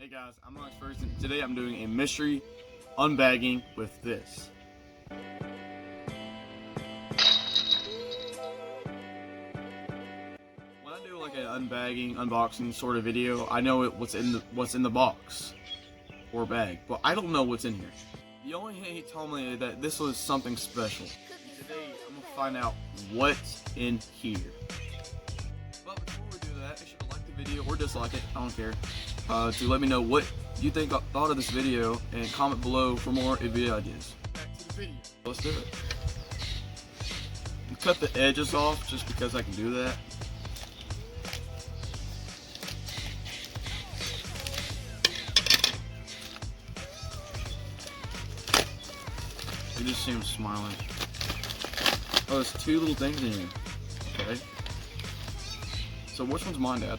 Hey guys, I'm Alex First, and today I'm doing a mystery unbagging with this. When I do like an unbagging, unboxing sort of video, I know what's in the box or bag, but I don't know what's in here. The only thing he told me that this was something special. Today I'm gonna find out what's in here. But before we do that, make sure to like the video or dislike it, I don't care. To let me know what you thought of this video and comment below for more video ideas. Back to the video. Let's do it. Cut the edges off just because I can do that. You just see him smiling. Oh, there's two little things in here. Okay. So which one's mine, Dad?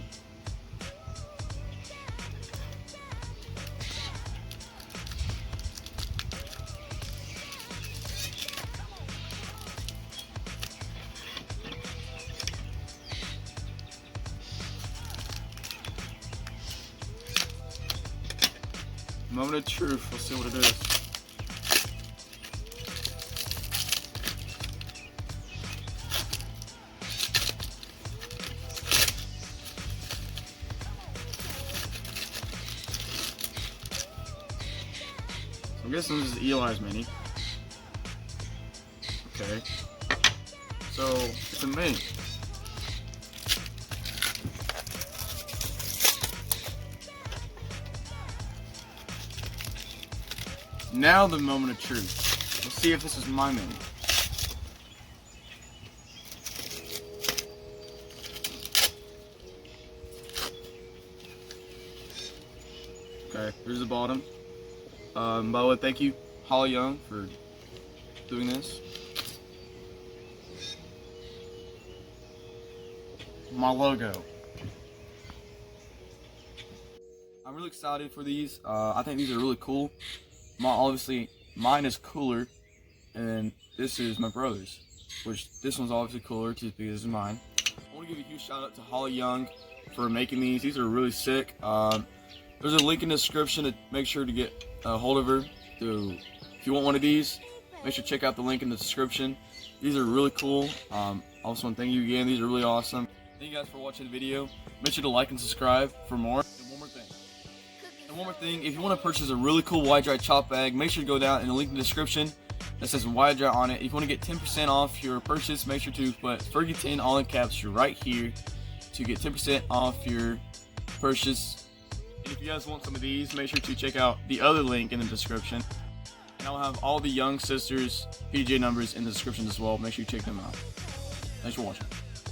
Moment of truth. Let's see what it is. I'm guessing this is Eli's mini. Okay. So it's a mini. Now the moment of truth. Let's see if this is my mini. Okay, here's the bottom. By the way, thank you, Mindy Young, for doing this. My logo. I'm really excited for these. I think these are really cool. Obviously, mine is cooler, and this is my brother's, which this one's obviously cooler just because this is mine. I want to give a huge shout out to Mindy Young for making these. These are really sick. There's a link in the description to make sure to get a hold of her. If you want one of these, make sure to check out the link in the description. These are really cool. I also want to thank you again. These are really awesome. Thank you guys for watching the video. Make sure to like and subscribe for more. And one more thing, if you want to purchase a really cool wide dry chop bag, make sure to go down in the link in the description that says wide dry on it. If you want to get 10% off your purchase, make sure to put Fergie10 all in caps right here to get 10% off your purchase. And if you guys want some of these, make sure to check out the other link in the description. And I'll have all the Young sisters' Pdga numbers in the description as well. Make sure you check them out. Thanks for watching.